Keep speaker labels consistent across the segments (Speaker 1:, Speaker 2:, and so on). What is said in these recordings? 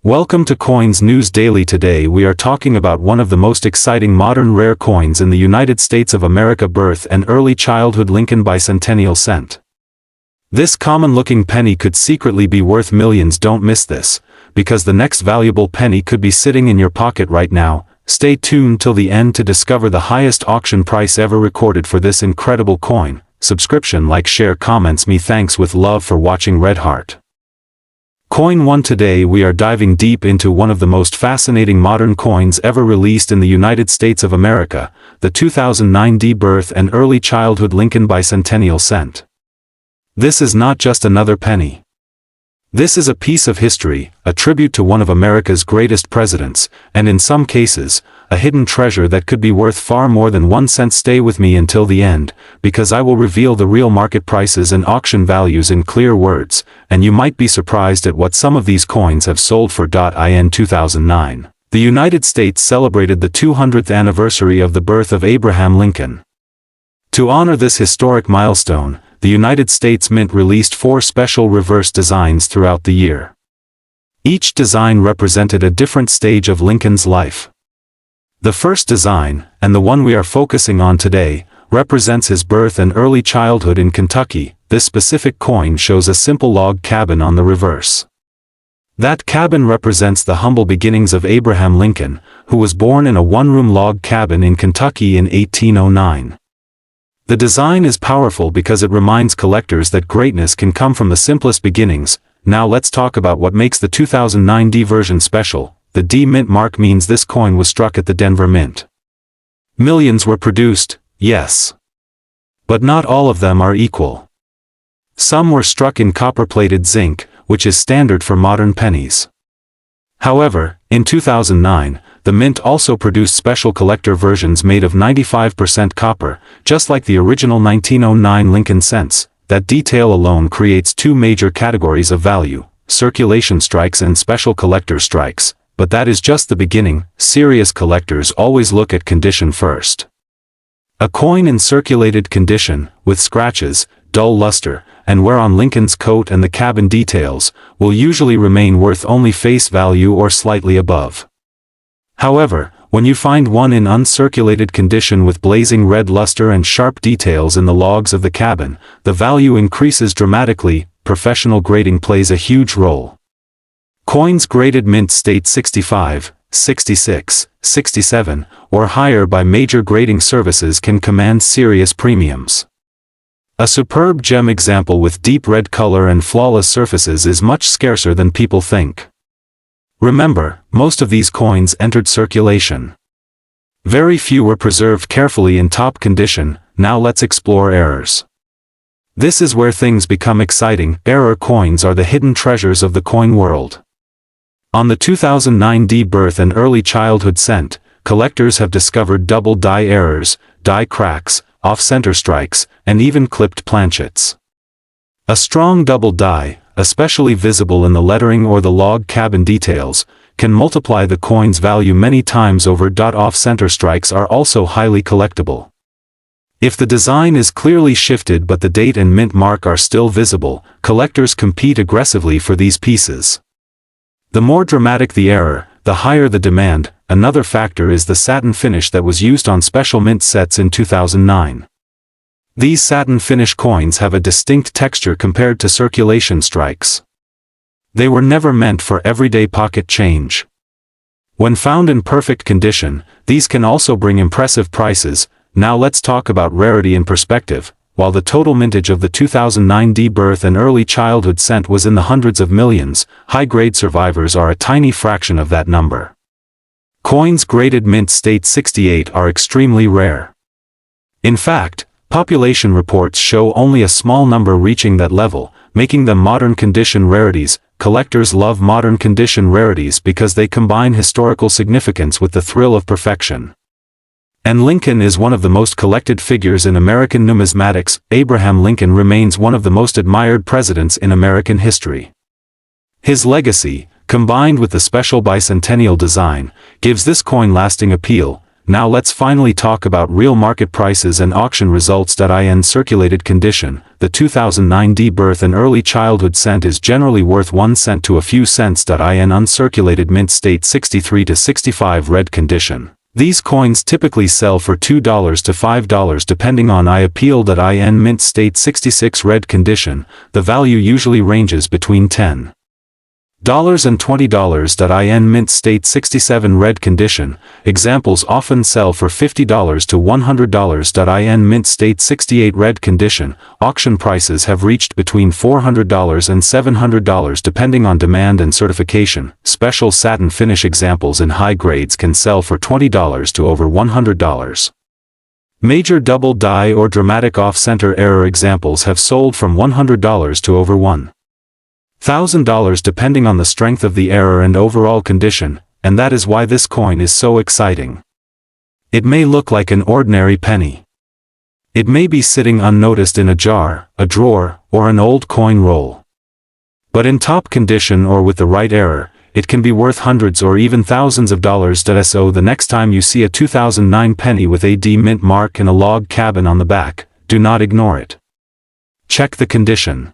Speaker 1: Welcome to Coins News Daily. Today we are talking about one of the most exciting modern rare coins in the United States of America, birth and early childhood Lincoln Bicentennial cent. This common-looking penny could secretly be worth millions. Don't miss this, because the next valuable penny could be sitting in your pocket right now. Stay tuned till the end to discover the highest auction price ever recorded for this incredible coin. Subscription, like, share, comments. Me thanks with love for watching. Red Heart. Coin 1. Today we are diving deep into one of the most fascinating modern coins ever released in the United States of America, the 2009 birth and early childhood Lincoln Bicentennial cent. This is not just another penny. This is a piece of history, a tribute to one of America's greatest presidents, and in some cases, a hidden treasure that could be worth far more than 1 cent. Stay with me until the end, because I will reveal the real market prices and auction values in clear words, and you might be surprised at what some of these coins have sold for. In 2009, the United States celebrated the 200th anniversary of the birth of Abraham Lincoln. To honor this historic milestone, the United States Mint released 4 special reverse designs throughout the year. Each design represented a different stage of Lincoln's life. The first design, and the one we are focusing on today, represents his birth and early childhood in Kentucky. This specific coin shows a simple log cabin on the reverse. That cabin represents the humble beginnings of Abraham Lincoln, who was born in a one-room log cabin in Kentucky in 1809. The design is powerful because it reminds collectors that greatness can come from the simplest beginnings. Now let's talk about what makes the 2009 version special. The D Mint mark means this coin was struck at the Denver Mint. Millions were produced, yes. But not all of them are equal. Some were struck in copper-plated zinc, which is standard for modern pennies. However, in 2009, the Mint also produced special collector versions made of 95% copper, just like the original 1909 Lincoln cents. That detail alone creates 2 major categories of value: circulation strikes and special collector strikes. But that is just the beginning. Serious collectors always look at condition first. A coin in circulated condition, with scratches, dull luster, and wear on Lincoln's coat and the cabin details, will usually remain worth only face value or slightly above. However, when you find one in uncirculated condition with blazing red luster and sharp details in the logs of the cabin, the value increases dramatically. Professional grading plays a huge role. Coins graded mint state 65, 66, 67, or higher by major grading services can command serious premiums. A superb gem example with deep red color and flawless surfaces is much scarcer than people think. Remember, most of these coins entered circulation. Very few were preserved carefully in top condition. Now let's explore errors. This is where things become exciting. Error coins are the hidden treasures of the coin world. On the 2009 birth and early childhood cent, collectors have discovered double die errors, die cracks, off-center strikes, and even clipped planchets. A strong double die, especially visible in the lettering or the log cabin details, can multiply the coin's value many times over. Off-center strikes are also highly collectible. If the design is clearly shifted but the date and mint mark are still visible, collectors compete aggressively for these pieces. The more dramatic the error, the higher the demand. Another factor is the satin finish that was used on special mint sets in 2009. These satin finish coins have a distinct texture compared to circulation strikes. They were never meant for everyday pocket change. When found in perfect condition, these can also bring impressive prices. Now let's talk about rarity in perspective. While the total mintage of the 2009 birth and early childhood cent was in the hundreds of millions, high-grade survivors are a tiny fraction of that number. Coins graded mint state 68 are extremely rare. In fact, population reports show only a small number reaching that level, making them modern condition rarities. Collectors love modern condition rarities because they combine historical significance with the thrill of perfection. And Lincoln is one of the most collected figures in American numismatics. Abraham Lincoln remains one of the most admired presidents in American history. His legacy, combined with the special bicentennial design, gives this coin lasting appeal. Now let's finally talk about real market prices and auction results. In circulated condition, the 2009 D birth and early childhood cent is generally worth 1 cent to a few cents. In uncirculated mint state 63 to 65 red condition, these coins typically sell for $2 to $5 depending on appeal. In mint state 66 red condition, the value usually ranges between $10 and $20. In mint state 67 red condition, examples often sell for $50 to $100. In mint state 68 red condition, auction prices have reached between $400 and $700 depending on demand and certification. Special satin finish examples in high grades can sell for $20 to over $100. Major double die or dramatic off-center error examples have sold from $100 to over $1,000 depending on the strength of the error and overall condition, and that is why this coin is so exciting. It may look like an ordinary penny. It may be sitting unnoticed in a jar, a drawer, or an old coin roll. But in top condition or with the right error, it can be worth hundreds or even thousands of dollars. So the next time you see a 2009 penny with a D mint mark and a log cabin on the back, do not ignore it. Check the condition.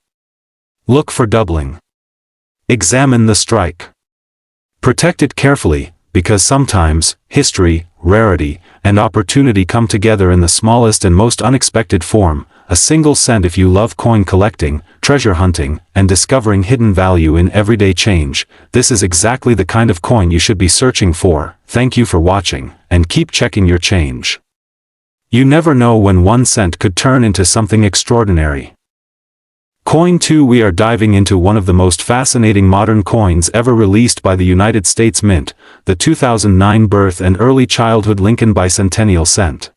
Speaker 1: Look for doubling. Examine the strike. Protect it carefully, because sometimes, history, rarity, and opportunity come together in the smallest and most unexpected form. A single cent. If you love coin collecting, treasure hunting, and discovering hidden value in everyday change, this is exactly the kind of coin you should be searching for. Thank you for watching, and keep checking your change. You never know when 1 cent could turn into something extraordinary. Coin 2. We are diving into one of the most fascinating modern coins ever released by the United States Mint, the 2009 birth and early childhood Lincoln Bicentennial cent.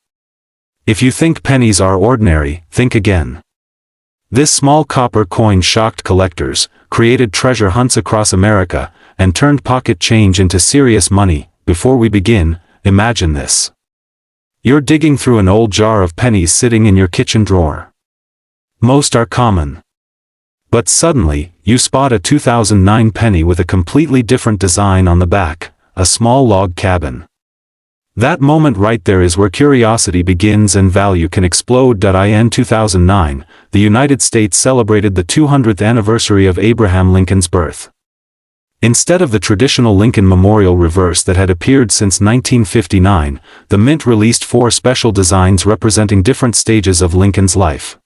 Speaker 1: If you think pennies are ordinary, think again. This small copper coin shocked collectors, created treasure hunts across America, and turned pocket change into serious money. Before we begin, imagine this. You're digging through an old jar of pennies sitting in your kitchen drawer. Most are common. But suddenly, you spot a 2009 penny with a completely different design on the back, a small log cabin. That moment right there is where curiosity begins and value can explode. In 2009, the United States celebrated the 200th anniversary of Abraham Lincoln's birth. Instead of the traditional Lincoln Memorial reverse that had appeared since 1959, the Mint released 4 special designs representing different stages of Lincoln's life.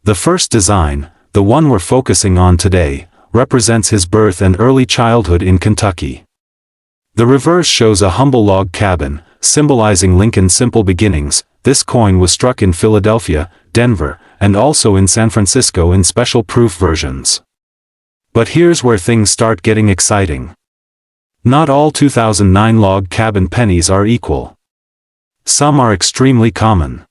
Speaker 1: The first design, the one we're focusing on today, represents his birth and early childhood in Kentucky. The reverse shows a humble log cabin, symbolizing Lincoln's simple beginnings. This coin was struck in Philadelphia, Denver, and also in San Francisco in special proof versions. But here's where things start getting exciting. Not all 2009 log cabin pennies are equal. Some are extremely common.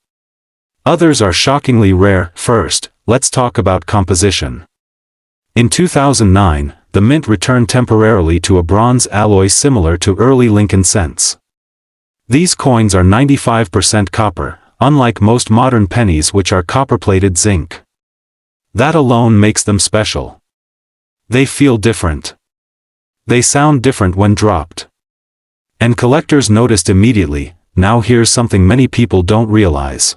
Speaker 1: Others are shockingly rare. First, let's talk about composition. In 2009, the Mint returned temporarily to a bronze alloy similar to early Lincoln cents. These coins are 95% copper, unlike most modern pennies which are copper-plated zinc. That alone makes them special. They feel different. They sound different when dropped. And collectors noticed immediately. Now here's something many people don't realize.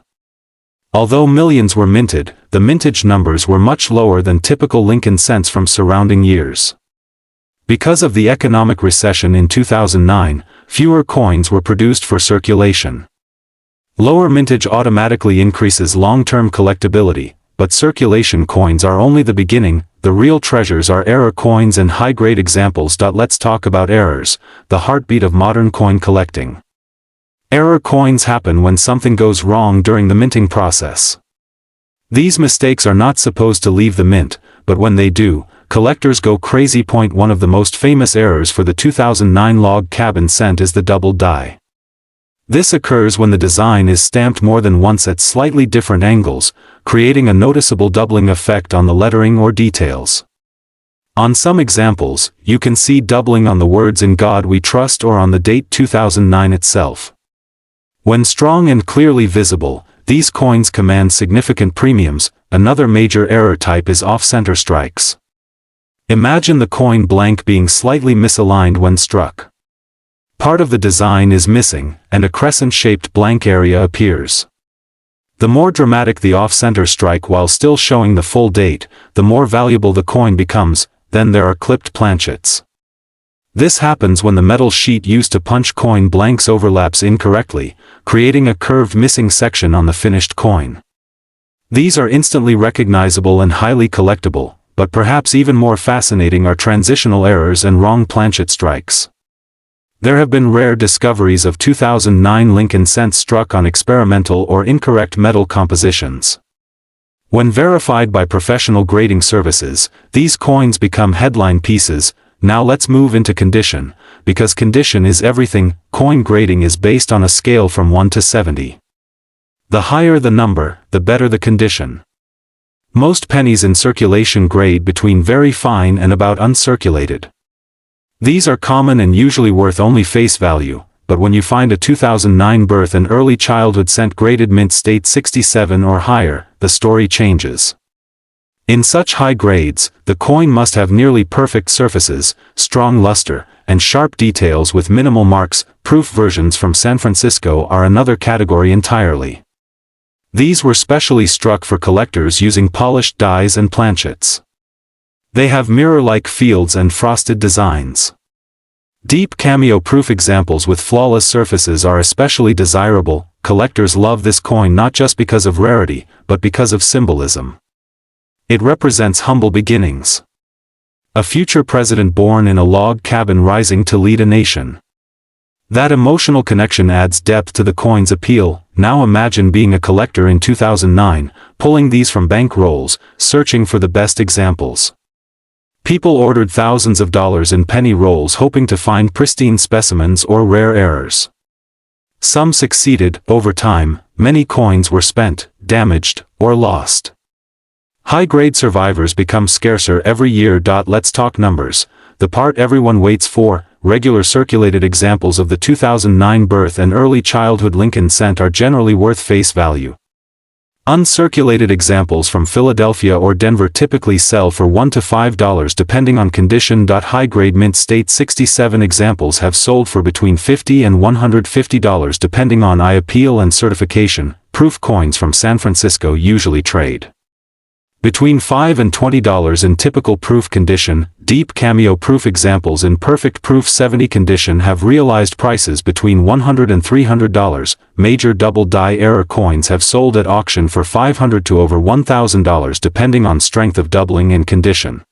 Speaker 1: Although millions were minted, the mintage numbers were much lower than typical Lincoln cents from surrounding years. Because of the economic recession in 2009, fewer coins were produced for circulation. Lower mintage automatically increases long-term collectability, but circulation coins are only the beginning. The real treasures are error coins and high-grade examples. Let's talk about errors, the heartbeat of modern coin collecting. Error coins happen when something goes wrong during the minting process. These mistakes are not supposed to leave the mint, but when they do, collectors go crazy. One of the most famous errors for the 2009 log cabin cent is the double die. This occurs when the design is stamped more than once at slightly different angles, creating a noticeable doubling effect on the lettering or details. On some examples, you can see doubling on the words "In God We Trust" or on the date 2009 itself. When strong and clearly visible, these coins command significant premiums. Another major error type is off-center strikes. Imagine the coin blank being slightly misaligned when struck. Part of the design is missing, and a crescent-shaped blank area appears. The more dramatic the off-center strike while still showing the full date, the more valuable the coin becomes. Then there are clipped planchets. This happens when the metal sheet used to punch coin blanks overlaps incorrectly, creating a curved missing section on the finished coin. These are instantly recognizable and highly collectible, but perhaps even more fascinating are transitional errors and wrong planchet strikes. There have been rare discoveries of 2009 Lincoln cents struck on experimental or incorrect metal compositions. When verified by professional grading services, these coins become headline pieces. Now let's move into condition, because condition is everything. Coin grading is based on a scale from 1 to 70. The higher the number, the better the condition. Most pennies in circulation grade between very fine and about uncirculated. These are common and usually worth only face value, but when you find a 2009 birth and early childhood cent graded mint state 67 or higher, the story changes. In such high grades, the coin must have nearly perfect surfaces, strong luster, and sharp details with minimal marks. Proof versions from San Francisco are another category entirely. These were specially struck for collectors using polished dies and planchets. They have mirror-like fields and frosted designs. Deep cameo-proof examples with flawless surfaces are especially desirable. Collectors love this coin not just because of rarity, but because of symbolism. It represents humble beginnings. A future president born in a log cabin rising to lead a nation. That emotional connection adds depth to the coin's appeal. Now imagine being a collector in 2009, pulling these from bank rolls, searching for the best examples. People ordered thousands of dollars in penny rolls hoping to find pristine specimens or rare errors. Some succeeded. Over time, many coins were spent, damaged, or lost. High-grade survivors become scarcer every year. Let's talk numbers. The part everyone waits for. Regular circulated examples of the 2009 birth and early childhood Lincoln cent are generally worth face value. Uncirculated examples from Philadelphia or Denver typically sell for $1 to $5 depending on condition. High-grade mint state 67 examples have sold for between $50 and $150 depending on eye appeal and certification. Proof coins from San Francisco usually trade between $5 and $20 in typical proof condition. Deep cameo proof examples in perfect proof 70 condition have realized prices between $100 and $300. Major double die error coins have sold at auction for $500 to over $1,000 depending on strength of doubling and condition.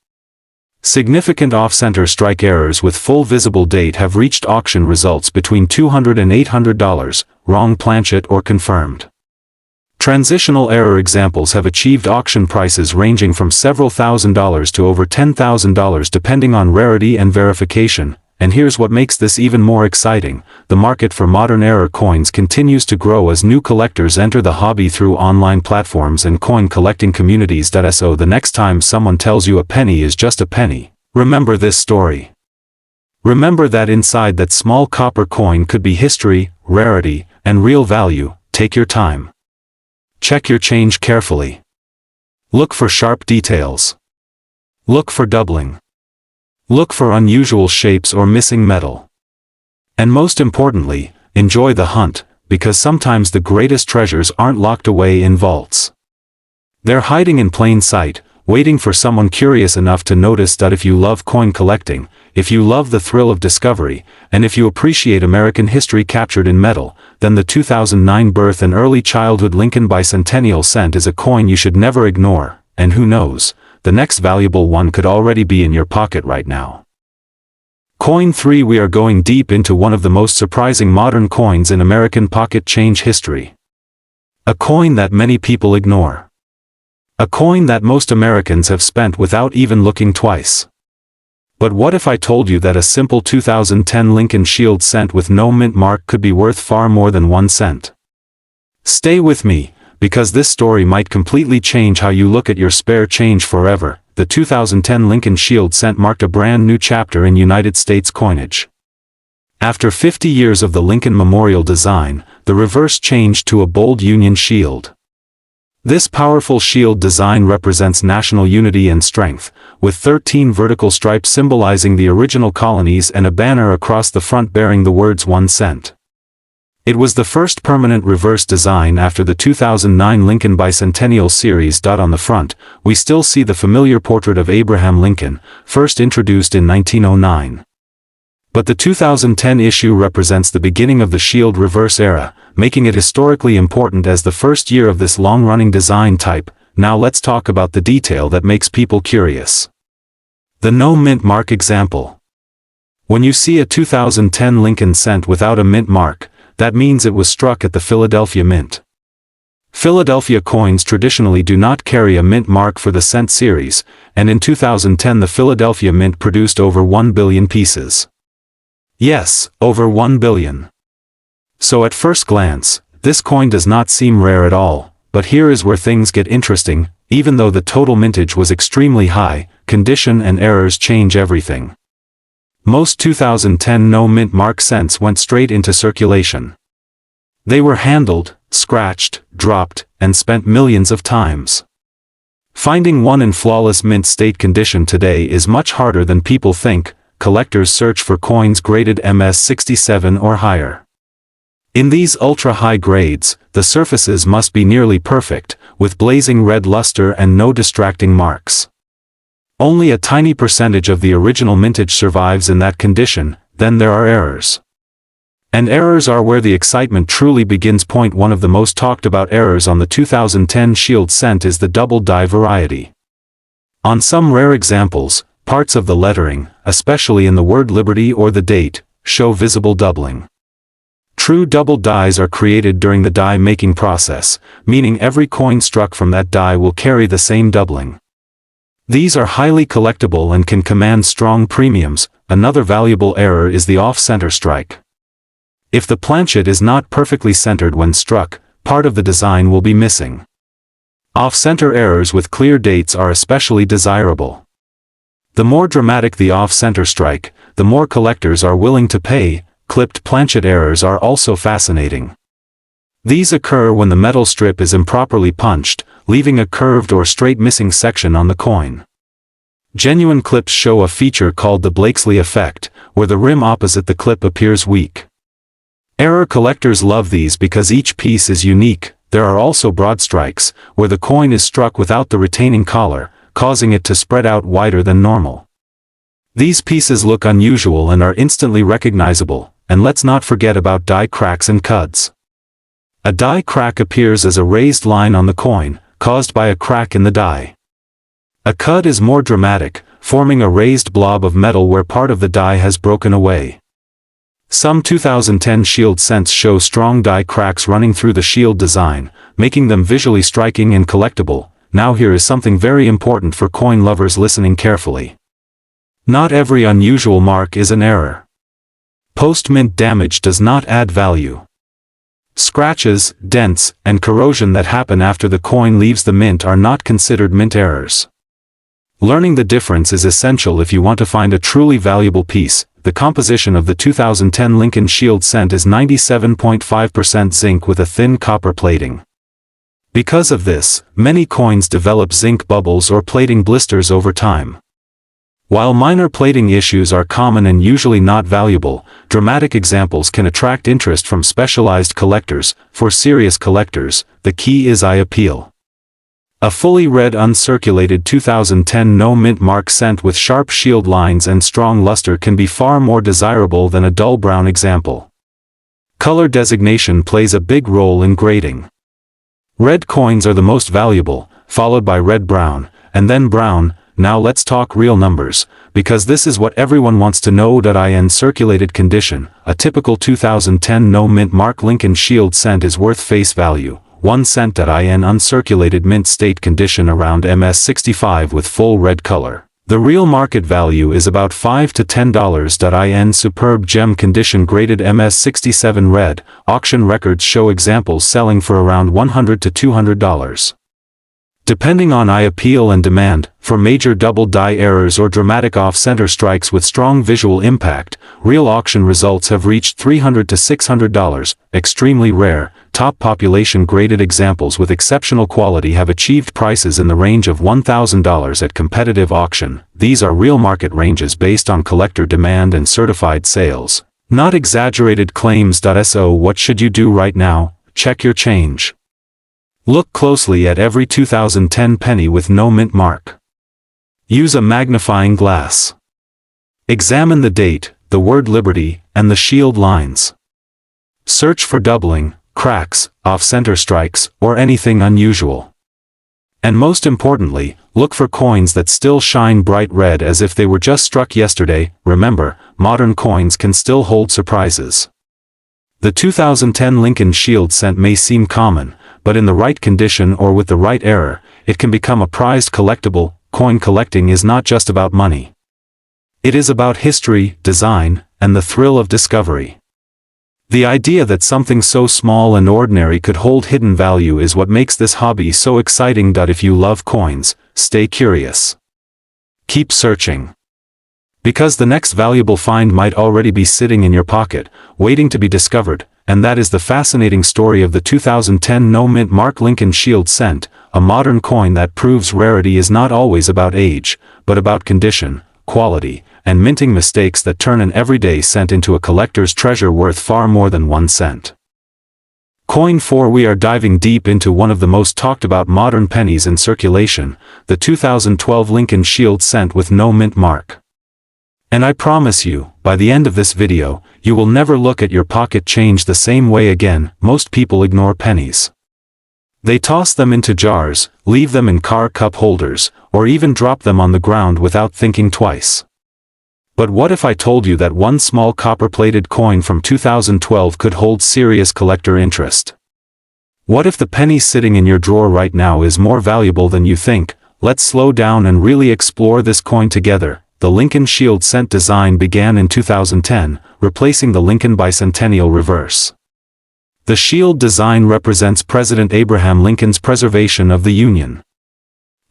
Speaker 1: Significant off-center strike errors with full visible date have reached auction results between $200 and $800, wrong planchet or confirmed. Transitional error examples have achieved auction prices ranging from several $1,000s to over $10,000 depending on rarity and verification. And here's what makes this even more exciting: the market for modern error coins continues to grow as new collectors enter the hobby through online platforms and coin collecting communities. So the next time someone tells you a penny is just a penny, remember this story. Remember that inside that small copper coin could be history, rarity, and real value. Take your time. Check your change carefully. Look for sharp details. Look for doubling. Look for unusual shapes or missing metal. And most importantly, enjoy the hunt, because sometimes the greatest treasures aren't locked away in vaults. They're hiding in plain sight, waiting for someone curious enough to notice. If you love coin collecting, if you love the thrill of discovery, and if you appreciate American history captured in metal, then the 2009 birth and early childhood Lincoln Bicentennial cent is a coin you should never ignore. And who knows, the next valuable one could already be in your pocket right now. Coin 3. We are going deep into one of the most surprising modern coins in American pocket change history. A coin that many people ignore. A coin that most Americans have spent without even looking twice. But what if I told you that a simple 2010 Lincoln Shield cent with no mint mark could be worth far more than 1 cent? Stay with me, because this story might completely change how you look at your spare change forever. The 2010 Lincoln Shield cent marked a brand new chapter in United States coinage. After 50 years of the Lincoln Memorial design, the reverse changed to a bold Union shield. This powerful shield design represents national unity and strength, with 13 vertical stripes symbolizing the original colonies and a banner across the front bearing the words 1 cent. It was the first permanent reverse design after the 2009 Lincoln Bicentennial series. On the front, we still see the familiar portrait of Abraham Lincoln, first introduced in 1909. But the 2010 issue represents the beginning of the shield reverse era, making it historically important as the first year of this long-running design type. Now let's talk about the detail that makes people curious. The no mint mark example. When you see a 2010 Lincoln cent without a mint mark, that means it was struck at the Philadelphia Mint. Philadelphia coins traditionally do not carry a mint mark for the cent series, and in 2010 the Philadelphia Mint produced over 1 billion pieces. Yes, over 1 billion. So at first glance, this coin does not seem rare at all, but here is where things get interesting. Even though the total mintage was extremely high, condition and errors change everything. Most 2010 no mint mark cents went straight into circulation. They were handled, scratched, dropped, and spent millions of times. Finding one in flawless mint state condition today is much harder than people think. Collectors search for coins graded MS67 or higher. In these ultra-high grades, the surfaces must be nearly perfect, with blazing red luster and no distracting marks. Only a tiny percentage of the original mintage survives in that condition, then there are errors. And errors are where the excitement truly begins. One of the most talked about errors on the 2010 shield cent is the double die variety. On some rare examples, parts of the lettering, especially in the word Liberty or the date, show visible doubling. True double dies are created during the die making process, meaning every coin struck from that die will carry the same doubling. These are highly collectible and can command strong premiums. Another valuable error is the off-center strike. If the planchet is not perfectly centered when struck, part of the design will be missing. Off-center errors with clear dates are especially desirable. The more dramatic the off-center strike, the more collectors are willing to pay. Clipped planchet errors are also fascinating. These occur when the metal strip is improperly punched, leaving a curved or straight missing section on the coin. Genuine clips show a feature called the Blakesley effect, where the rim opposite the clip appears weak. Error collectors love these because each piece is unique. There are also broad strikes, where the coin is struck without the retaining collar, causing it to spread out wider than normal. These pieces look unusual and are instantly recognizable, and let's not forget about die cracks and cuds. A die crack appears as a raised line on the coin, caused by a crack in the die. A cud is more dramatic, forming a raised blob of metal where part of the die has broken away. Some 2010 shield cents show strong die cracks running through the shield design, making them visually striking and collectible. Now here is something very important for coin lovers listening carefully. Not every unusual mark is an error. Post-mint damage does not add value. Scratches, dents, and corrosion that happen after the coin leaves the mint are not considered mint errors. Learning the difference is essential if you want to find a truly valuable piece. The composition of the 2010 Lincoln Shield cent is 97.5% zinc with a thin copper plating. Because of this, many coins develop zinc bubbles or plating blisters over time. While minor plating issues are common and usually not valuable, dramatic examples can attract interest from specialized collectors. For serious collectors, the key is eye appeal. A fully red uncirculated 2010 no mint mark cent with sharp shield lines and strong luster can be far more desirable than a dull brown example. Color designation plays a big role in grading. Red coins are the most valuable, followed by red-brown, and then brown. Now let's talk real numbers, because this is what everyone wants to know. In circulated condition, a typical 2010 no mint mark Lincoln Shield cent is worth face value 1 cent. In uncirculated mint state condition around MS65 with full red color, the real market value is about $5 to $10. In superb gem condition graded MS67 red, auction records show examples selling for around $100 to $200. Depending on eye appeal and demand, for major double die errors or dramatic off-center strikes with strong visual impact, real auction results have reached $300 to $600, extremely rare. Top population-graded examples with exceptional quality have achieved prices in the range of $1,000 at competitive auction. These are real market ranges based on collector demand and certified sales, not exaggerated claims. So what should you do right now? Check your change. Look closely at every 2010 penny with no mint mark. Use a magnifying glass. Examine the date, the word Liberty, and the shield lines. Search for doubling, cracks, off-center strikes, or anything unusual. And most importantly, look for coins that still shine bright red as if they were just struck yesterday. Remember, modern coins can still hold surprises. The 2010 Lincoln Shield cent may seem common, but in the right condition or with the right error, it can become a prized collectible. Coin collecting is not just about money. It is about history, design, and the thrill of discovery. The idea that something so small and ordinary could hold hidden value is what makes this hobby so exciting. If you love coins, stay curious. Keep searching. Because the next valuable find might already be sitting in your pocket, waiting to be discovered, and that is the fascinating story of the 2010 no mint mark Lincoln Shield cent, a modern coin that proves rarity is not always about age, but about condition, quality, and minting mistakes that turn an everyday cent into a collector's treasure worth far more than 1 cent. Coin 4. We are diving deep into one of the most talked about modern pennies in circulation, the 2012 Lincoln Shield cent with no mint mark. And I promise you, by the end of this video, you will never look at your pocket change the same way again. Most people ignore pennies. They toss them into jars, leave them in car cup holders, or even drop them on the ground without thinking twice. But what if I told you that one small copper-plated coin from 2012 could hold serious collector interest? What if the penny sitting in your drawer right now is more valuable than you think? Let's slow down and really explore this coin together. The Lincoln Shield cent design began in 2010, replacing the Lincoln Bicentennial reverse. The shield design represents President Abraham Lincoln's preservation of the Union.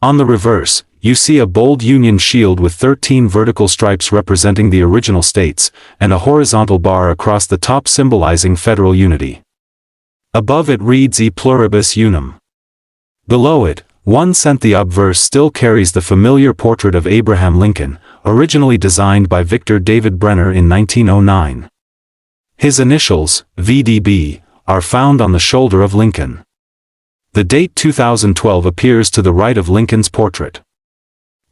Speaker 1: On the reverse, you see a bold Union shield with 13 vertical stripes representing the original states, and a horizontal bar across the top symbolizing federal unity. Above it reads E pluribus unum. Below it, 1 cent. The obverse still carries the familiar portrait of Abraham Lincoln, originally designed by Victor David Brenner in 1909. His initials, VDB, are found on the shoulder of Lincoln. The date 2012 appears to the right of Lincoln's portrait.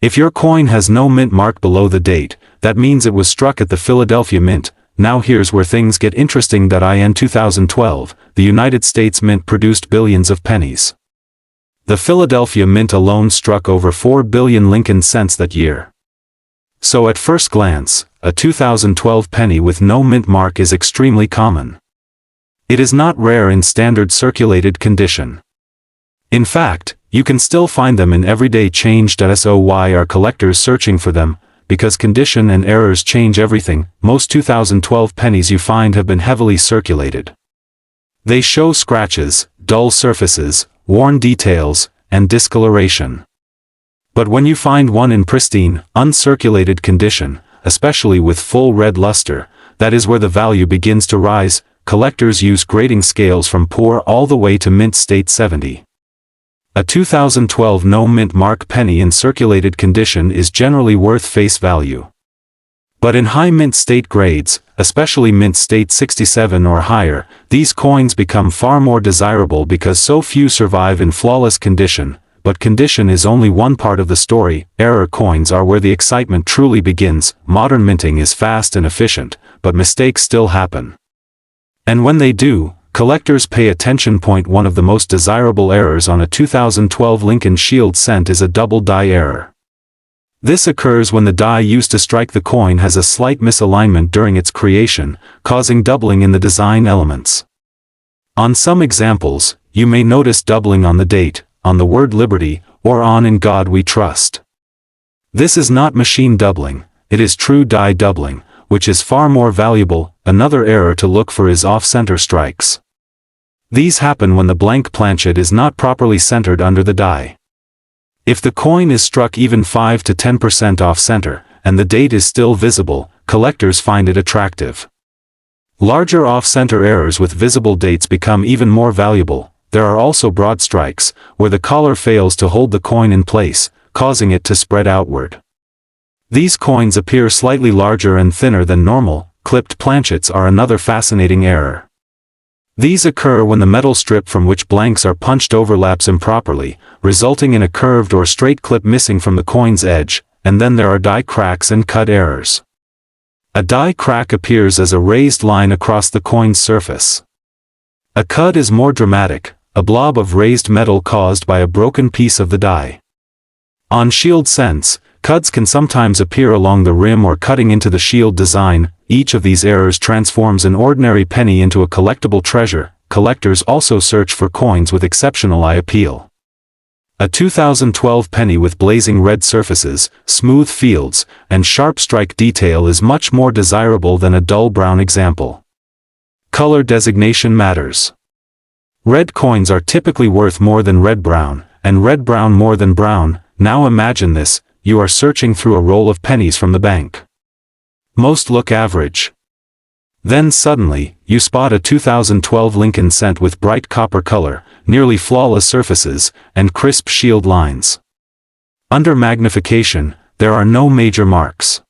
Speaker 1: If your coin has no mint mark below the date, that means it was struck at the Philadelphia Mint. Now here's where things get interesting. In 2012, the United States Mint produced billions of pennies. The Philadelphia Mint alone struck over 4 billion Lincoln cents that year. So at first glance, a 2012 penny with no mint mark is extremely common. It is not rare in standard circulated condition. In fact, you can still find them in everyday change. So why are collectors searching for them? Because condition and errors change everything. Most 2012 pennies you find have been heavily circulated. They show scratches, dull surfaces, worn details, and discoloration. But when you find one in pristine, uncirculated condition, especially with full red luster, that is where the value begins to rise. Collectors use grading scales from poor all the way to mint state 70. A 2012 no mint mark penny in circulated condition is generally worth face value. But in high mint state grades, especially mint state 67 or higher, these coins become far more desirable because so few survive in flawless condition. But condition is only one part of the story. Error coins are where the excitement truly begins. Modern minting is fast and efficient, but mistakes still happen. And when they do, collectors pay attention. One of the most desirable errors on a 2012 Lincoln Shield cent is a double die error. This occurs when the die used to strike the coin has a slight misalignment during its creation, causing doubling in the design elements. On some examples, you may notice doubling on the date, on the word Liberty, or on In God We Trust. This is not machine doubling, it is true die doubling, which is far more valuable. Another error to look for is off-center strikes. These happen when the blank planchet is not properly centered under the die. If the coin is struck even 5 to 10% off center, and the date is still visible, collectors find it attractive. Larger off-center errors with visible dates become even more valuable. There are also broad strikes, where the collar fails to hold the coin in place, causing it to spread outward. These coins appear slightly larger and thinner than normal. Clipped planchets are another fascinating error. These occur when the metal strip from which blanks are punched overlaps improperly, resulting in a curved or straight clip missing from the coin's edge, and then there are die cracks and cut errors. A die crack appears as a raised line across the coin's surface. A cut is more dramatic, a blob of raised metal caused by a broken piece of the die. On shield cents, cuts can sometimes appear along the rim or cutting into the shield design. Each of these errors transforms an ordinary penny into a collectible treasure. Collectors also search for coins with exceptional eye appeal. A 2012 penny with blazing red surfaces, smooth fields, and sharp strike detail is much more desirable than a dull brown example. Color designation matters. Red coins are typically worth more than red-brown, and red-brown more than brown. Now imagine this: you are searching through a roll of pennies from the bank. Most look average. Then suddenly, you spot a 2012 Lincoln cent with bright copper color, nearly flawless surfaces, and crisp shield lines. Under magnification, there are no major marks.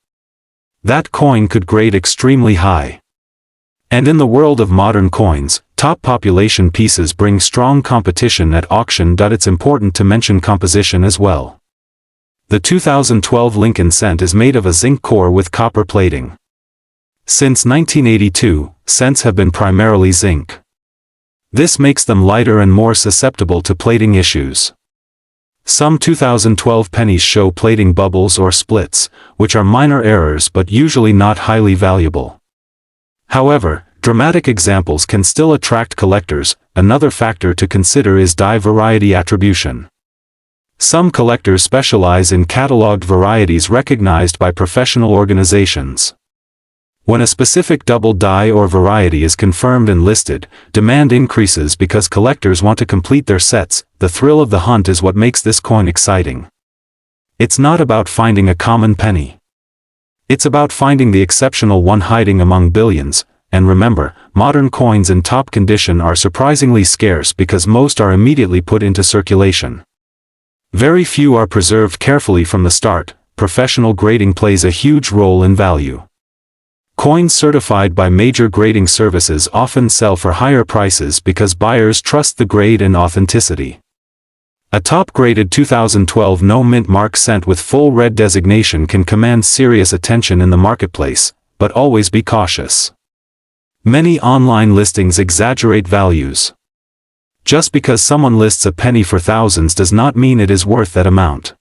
Speaker 1: That coin could grade extremely high. And in the world of modern coins, top population pieces bring strong competition at auction. It's important to mention composition as well. The 2012 Lincoln cent is made of a zinc core with copper plating. Since 1982, cents have been primarily zinc. This makes them lighter and more susceptible to plating issues. Some 2012 pennies show plating bubbles or splits, which are minor errors but usually not highly valuable. However, dramatic examples can still attract collectors. Another factor to consider is die variety attribution. Some collectors specialize in cataloged varieties recognized by professional organizations. When a specific double die or variety is confirmed and listed, demand increases because collectors want to complete their sets. The thrill of the hunt is what makes this coin exciting. It's not about finding a common penny. It's about finding the exceptional one hiding among billions. And remember, modern coins in top condition are surprisingly scarce because most are immediately put into circulation. Very few are preserved carefully from the start. Professional grading plays a huge role in value. Coins certified by major grading services often sell for higher prices because buyers trust the grade and authenticity. A top-graded 2012 no-mint mark cent with full red designation can command serious attention in the marketplace, but always be cautious. Many online listings exaggerate values. Just because someone lists a penny for thousands does not mean it is worth that amount.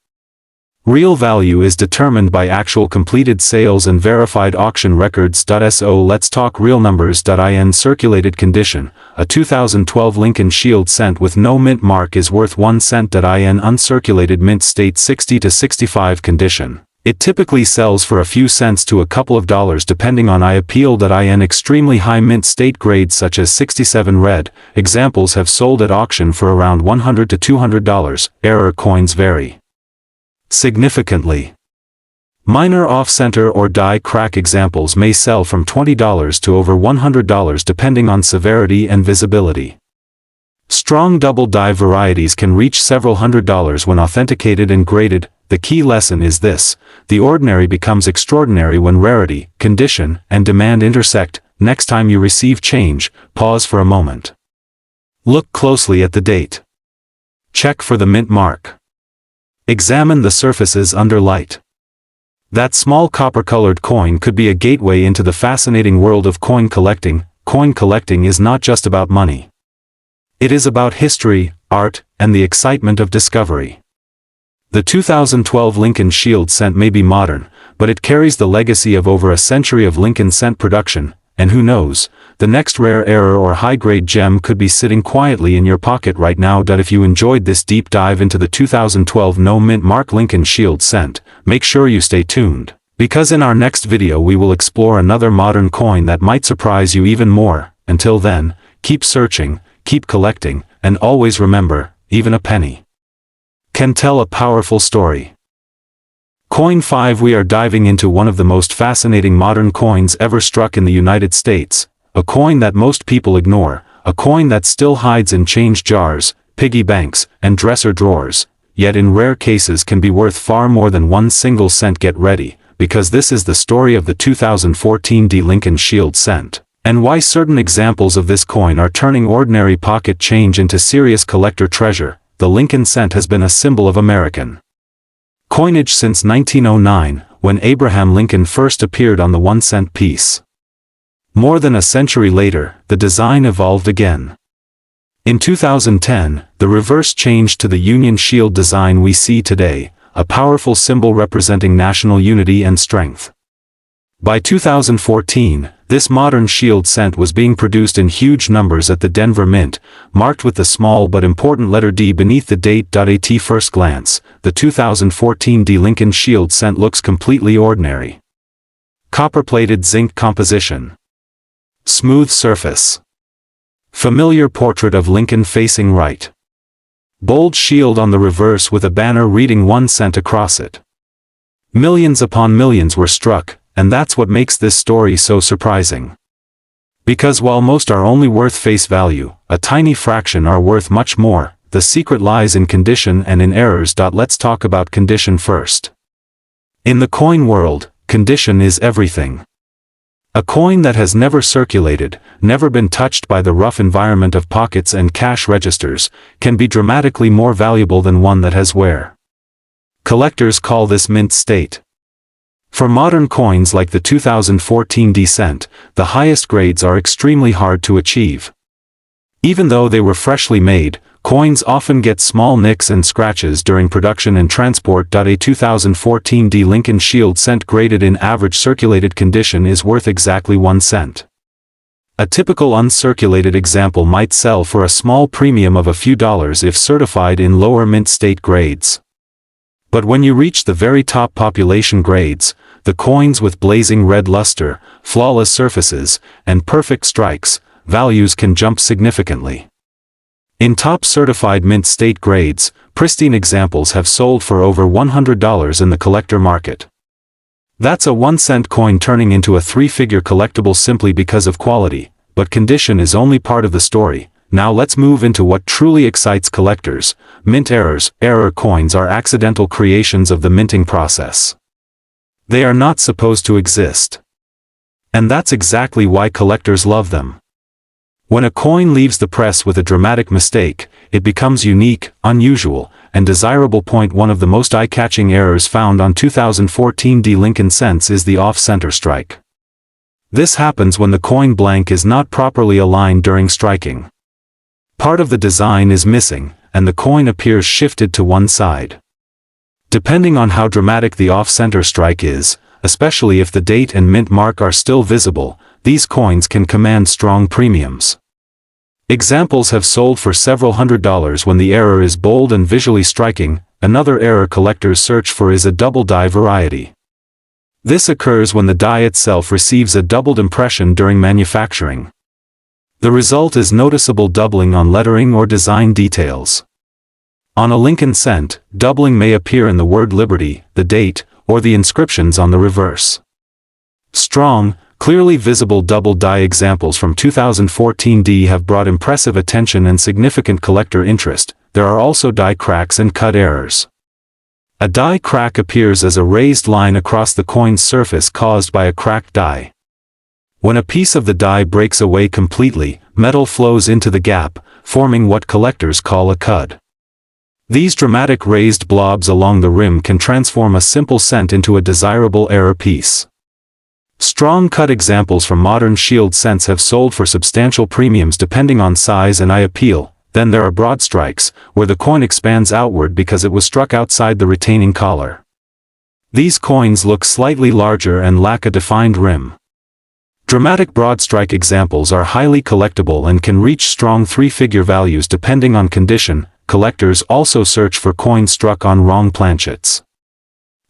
Speaker 1: Real value is determined by actual completed sales and verified auction records. So let's talk real numbers. In circulated condition, a 2012 Lincoln Shield cent with no mint mark is worth 1 cent. In uncirculated mint state 60 to 65 condition, it typically sells for a few cents to a couple of dollars depending on eye appeal. In extremely high mint state grades such as 67 red, examples have sold at auction for around $100 to $200. Error coins vary significantly. Minor off-center or die crack examples may sell from $20 to over $100 depending on severity and visibility. Strong double die varieties can reach several $100s when authenticated and graded. The key lesson is this: the ordinary becomes extraordinary when rarity, condition, and demand intersect. Next time you receive change, pause for a moment. Look closely at the date. Check for the mint mark. Examine the surfaces under light. That small copper-colored coin could be a gateway into the fascinating world of coin collecting. Coin collecting is not just about money. It is about history, art, and the excitement of discovery. The 2012 Lincoln Shield cent may be modern, but it carries the legacy of over a century of Lincoln cent production, and who knows, the next rare error or high-grade gem could be sitting quietly in your pocket right now. If you enjoyed this deep dive into the 2012 no-mint mark Lincoln Shield cent, make sure you stay tuned, because in our next video we will explore another modern coin that might surprise you even more. Until then, keep searching, keep collecting, and always remember, even a penny can tell a powerful story. Coin 5. We are diving into one of the most fascinating modern coins ever struck in the United States, a coin that most people ignore, a coin that still hides in change jars, piggy banks, and dresser drawers, yet in rare cases can be worth far more than 1 single cent. Get ready, because this is the story of the 2014 Lincoln Shield cent, and why certain examples of this coin are turning ordinary pocket change into serious collector treasure. The Lincoln cent has been a symbol of American coinage since 1909, when Abraham Lincoln first appeared on the 1-cent piece. More than a century later, the design evolved again. In 2010, the reverse changed to the Union Shield design we see today, a powerful symbol representing national unity and strength. By 2014, this modern shield cent was being produced in huge numbers at the Denver Mint, marked with the small but important letter D beneath the date. At first glance, the 2014 Lincoln Shield cent looks completely ordinary. Copper-plated zinc composition. Smooth surface. Familiar portrait of Lincoln facing right. Bold shield on the reverse with a banner reading 1 cent across it. Millions upon millions were struck, and that's what makes this story so surprising. Because while most are only worth face value, a tiny fraction are worth much more. The secret lies in condition and in errors. Let's talk about condition first. In the coin world, condition is everything. A coin that has never circulated, never been touched by the rough environment of pockets and cash registers, can be dramatically more valuable than one that has wear. Collectors call this mint state. For modern coins like the 2014 cent, the highest grades are extremely hard to achieve. Even though they were freshly made, coins often get small nicks and scratches during production and transport. A 2014 Lincoln Shield cent graded in average circulated condition is worth exactly 1 cent. A typical uncirculated example might sell for a small premium of a few dollars if certified in lower mint state grades. But when you reach the very top population grades, the coins with blazing red luster, flawless surfaces, and perfect strikes, values can jump significantly. In top certified mint state grades, pristine examples have sold for over $100 in the collector market. That's a 1-cent coin turning into a 3-figure collectible simply because of quality, but condition is only part of the story. Now let's move into what truly excites collectors. Mint errors. Error coins are accidental creations of the minting process. They are not supposed to exist. And that's exactly why collectors love them. When a coin leaves the press with a dramatic mistake, it becomes unique, unusual, and desirable. One of the most eye-catching errors found on 2014 Lincoln cents is the off-center strike. This happens when the coin blank is not properly aligned during striking. Part of the design is missing, and the coin appears shifted to one side. Depending on how dramatic the off-center strike is, especially if the date and mint mark are still visible, these coins can command strong premiums. Examples have sold for several $100s when the error is bold and visually striking. Another error collectors search for is a double die variety. This occurs when the die itself receives a doubled impression during manufacturing. The result is noticeable doubling on lettering or design details. On a Lincoln cent, doubling may appear in the word Liberty, the date, or the inscriptions on the reverse. Strong, clearly visible double die examples from 2014 have brought impressive attention and significant collector interest. There are also die cracks and cut errors. A die crack appears as a raised line across the coin's surface caused by a cracked die. When a piece of the die breaks away completely, metal flows into the gap, forming what collectors call a cud. These dramatic raised blobs along the rim can transform a simple cent into a desirable error piece. Strong cut examples from modern shield cents have sold for substantial premiums depending on size and eye appeal. Then there are broad strikes, where the coin expands outward because it was struck outside the retaining collar. These coins look slightly larger and lack a defined rim. Dramatic broad strike examples are highly collectible and can reach strong 3-figure values depending on condition. Collectors also search for coins struck on wrong planchets.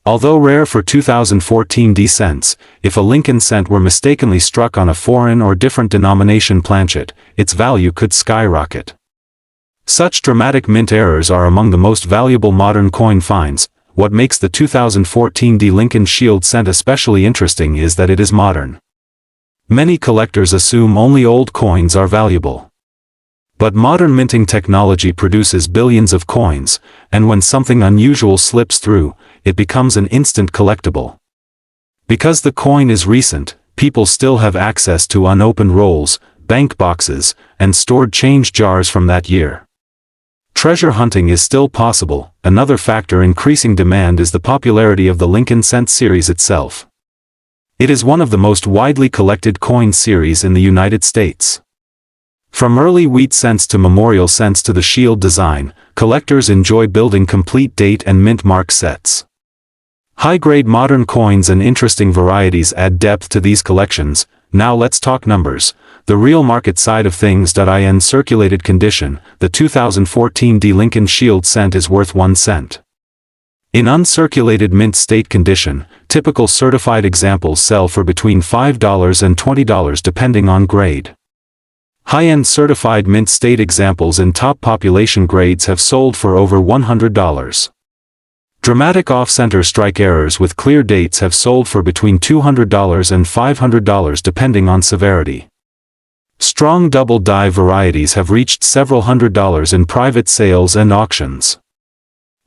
Speaker 1: Although rare for 2014 cents, if a Lincoln cent were mistakenly struck on a foreign or different denomination planchet, its value could skyrocket. Such dramatic mint errors are among the most valuable modern coin finds. What makes the 2014 Lincoln Shield cent especially interesting is that it is modern. Many collectors assume only old coins are valuable. But modern minting technology produces billions of coins, and when something unusual slips through, it becomes an instant collectible. Because the coin is recent, people still have access to unopened rolls, bank boxes, and stored change jars from that year. Treasure hunting is still possible. Another factor increasing demand is the popularity of the Lincoln Cent series itself. It is one of the most widely collected coin series in the United States. From early wheat cents to memorial cents to the shield design, collectors enjoy building complete date and mint mark sets. High-grade modern coins and interesting varieties add depth to these collections. Now let's talk numbers. The real market side of things. In circulated condition, the 2014 Lincoln Shield cent is worth 1 cent. In uncirculated mint state condition, typical certified examples sell for between $5 and $20 depending on grade. High-end certified mint state examples in top population grades have sold for over $100. Dramatic off-center strike errors with clear dates have sold for between $200 and $500 depending on severity. Strong double die varieties have reached several $100s in private sales and auctions.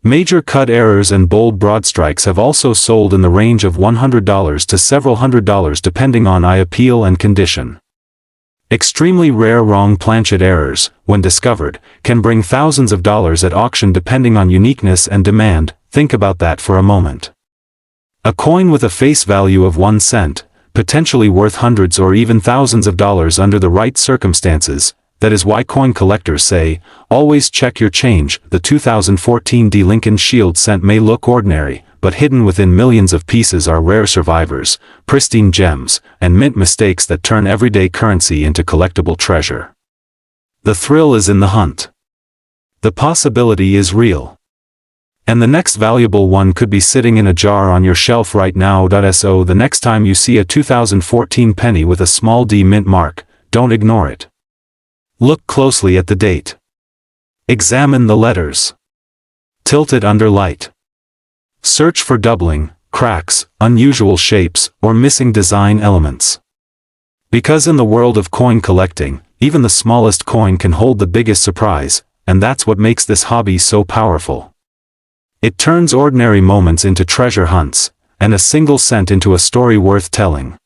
Speaker 1: Major cut errors and bold broad strikes have also sold in the range of $100 to several $100s depending on eye appeal and condition. Extremely rare wrong planchet errors, when discovered, can bring thousands of dollars at auction depending on uniqueness and demand. Think about that for a moment. A coin with a face value of 1 cent, potentially worth hundreds or even thousands of dollars under the right circumstances. That is why coin collectors say, always check your change. The 2014 Lincoln Shield cent may look ordinary, but hidden within millions of pieces are rare survivors, pristine gems, and mint mistakes that turn everyday currency into collectible treasure. The thrill is in the hunt. The possibility is real. And the next valuable one could be sitting in a jar on your shelf right now. So the next time you see a 2014 penny with a small D mint mark, don't ignore it. Look closely at the date. Examine the letters. Tilt it under light. Search for doubling, cracks, unusual shapes, or missing design elements. Because in the world of coin collecting, even the smallest coin can hold the biggest surprise, and that's what makes this hobby so powerful. It turns ordinary moments into treasure hunts, and a single cent into a story worth telling.